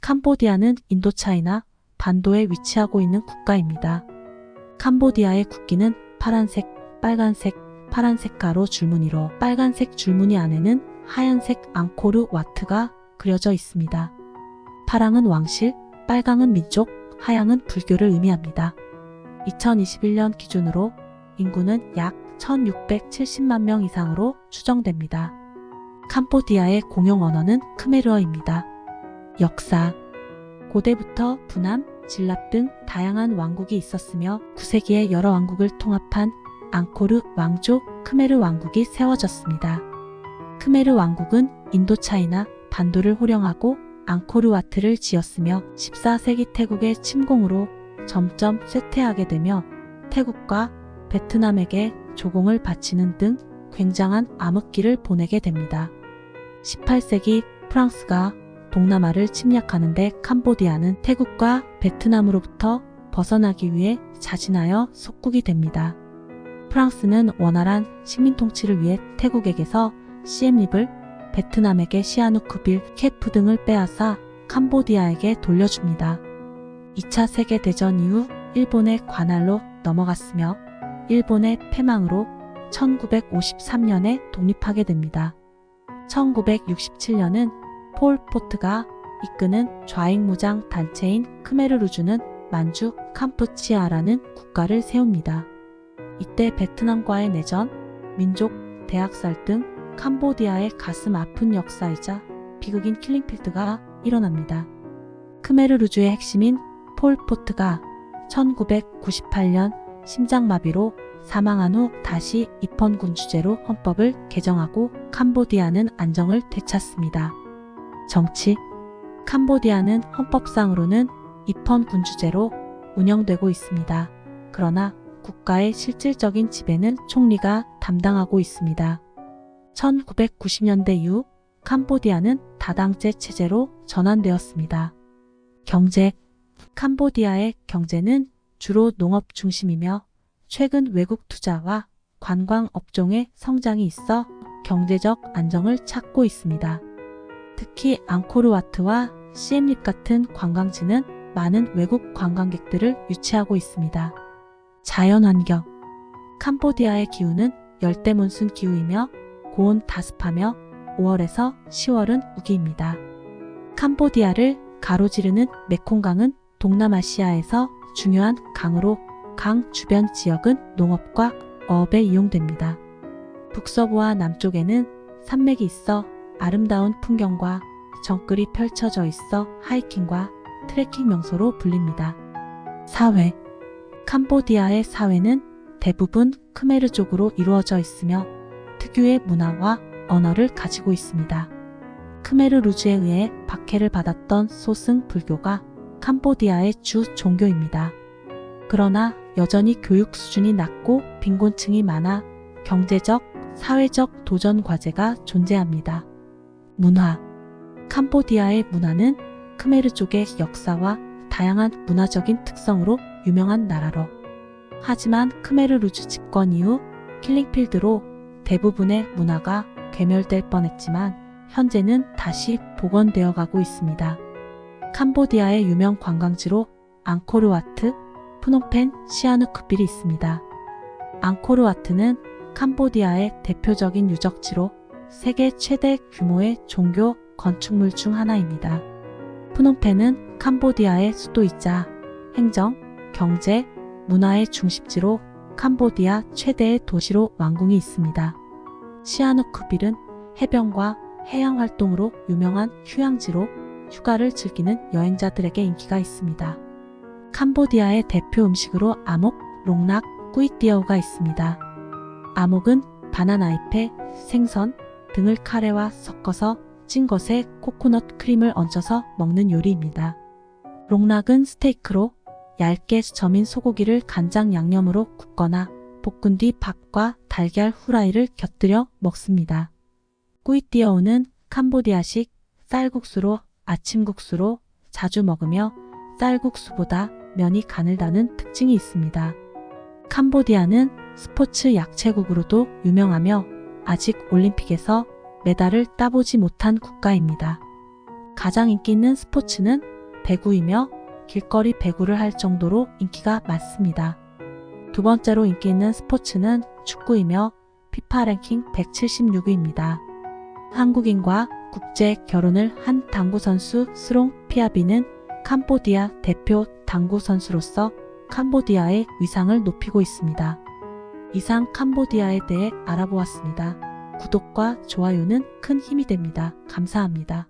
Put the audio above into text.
캄보디아는 인도차이나 반도에 위치하고 있는 국가입니다. 캄보디아의 국기는 파란색, 빨간색, 파란색 가로 줄무늬로 빨간색 줄무늬 안에는 하얀색 앙코르 와트가 그려져 있습니다. 파랑은 왕실, 빨강은 민족, 하양은 불교를 의미합니다. 2021년 기준으로 인구는 약 1670만 명 이상으로 추정됩니다. 캄보디아의 공용 언어는 크메르어입니다. 역사 고대부터 부남, 진랍 등 다양한 왕국이 있었으며 9세기에 여러 왕국을 통합한 앙코르 왕조 크메르 왕국이 세워졌습니다. 크메르 왕국은 인도차이나 반도를 호령하고 앙코르와트를 지었으며 14세기 태국의 침공으로 점점 쇠퇴하게 되며 태국과 베트남에게 조공을 바치는 등 굉장한 암흑기를 보내게 됩니다. 18세기 프랑스가 동남아를 침략하는데 캄보디아는 태국과 베트남으로부터 벗어나기 위해 자진하여 속국이 됩니다. 프랑스는 원활한 식민 통치를 위해 태국에게서 시엠립을, 베트남에게 시아누크빌, 케프 등을 빼앗아 캄보디아에게 돌려줍니다. 2차 세계대전 이후 일본의 관할로 넘어갔으며 일본의 패망으로 1953년에 독립하게 됩니다. 1967년은 폴 포트가 이끄는 좌익무장 단체인 크메르루주는 만주 캄푸치아라는 국가를 세웁니다. 이때 베트남과의 내전, 민족, 대학살 등 캄보디아의 가슴 아픈 역사이자 비극인 킬링필드가 일어납니다. 크메르루주의 핵심인 폴 포트가 1998년 심장마비로 사망한 후 다시 입헌군주제로 헌법을 개정하고 캄보디아는 안정을 되찾습니다. 정치 캄보디아는 헌법상으로는 입헌군주제로 운영되고 있습니다. 그러나 국가의 실질적인 지배는 총리가 담당하고 있습니다. 1990년대 이후 캄보디아는 다당제 체제로 전환되었습니다. 경제 캄보디아의 경제는 주로 농업 중심이며 최근 외국 투자와 관광 업종의 성장이 있어 경제적 안정을 찾고 있습니다. 특히 앙코르와트와 시엠립 같은 관광지는 많은 외국 관광객들을 유치하고 있습니다. 자연환경 캄보디아의 기후는 열대몬순 기후이며 고온 다습하며 5월에서 10월은 우기입니다. 캄보디아를 가로지르는 메콩강은 동남아시아에서 중요한 강으로 강 주변 지역은 농업과 어업에 이용됩니다. 북서부와 남쪽에는 산맥이 있어 아름다운 풍경과 정글이 펼쳐져 있어 하이킹과 트레킹 명소로 불립니다. 사회 캄보디아의 사회는 대부분 크메르족으로 이루어져 있으며 특유의 문화와 언어를 가지고 있습니다. 크메르루주에 의해 박해를 받았던 소승 불교가 캄보디아의 주 종교입니다. 그러나 여전히 교육 수준이 낮고 빈곤층이 많아 경제적, 사회적 도전 과제가 존재합니다. 문화 캄보디아의 문화는 크메르족의 역사와 다양한 문화적인 특성으로 유명한 나라로 하지만 크메르루주 집권 이후 킬링필드로 대부분의 문화가 괴멸될 뻔했지만 현재는 다시 복원되어 가고 있습니다. 캄보디아의 유명 관광지로 앙코르와트, 프놈펜, 시아누크빌이 있습니다. 앙코르와트는 캄보디아의 대표적인 유적지로 세계 최대 규모의 종교 건축물 중 하나입니다. 프놈펜은 캄보디아의 수도이자 행정, 경제, 문화의 중심지로 캄보디아 최대의 도시로 왕궁이 있습니다. 시아누크빌은 해변과 해양 활동으로 유명한 휴양지로 휴가를 즐기는 여행자들에게 인기가 있습니다. 캄보디아의 대표 음식으로 아목, 롱락, 꾸이띠어우가 있습니다. 아목은 바나나 잎에 생선 등을 카레와 섞어서 찐 것에 코코넛 크림을 얹어서 먹는 요리입니다. 롱락은 스테이크로 얇게 저민 소고기를 간장 양념으로 굽거나 볶은 뒤 밥과 달걀 후라이를 곁들여 먹습니다. 꾸이띠어우는 캄보디아식 쌀국수로 아침국수로 자주 먹으며 쌀국수보다 면이 가늘다는 특징이 있습니다. 캄보디아는 스포츠 약체국으로도 유명하며 아직 올림픽에서 메달을 따보지 못한 국가입니다. 가장 인기 있는 스포츠는 배구이며 길거리 배구를 할 정도로 인기가 많습니다. 두 번째로 인기 있는 스포츠는 축구이며 피파 랭킹 176위입니다. 한국인과 국제 결혼을 한 당구 선수 스롱 피아비는 캄보디아 대표 당구 선수로서 캄보디아의 위상을 높이고 있습니다. 이상 캄보디아에 대해 알아보았습니다. 구독과 좋아요는 큰 힘이 됩니다. 감사합니다.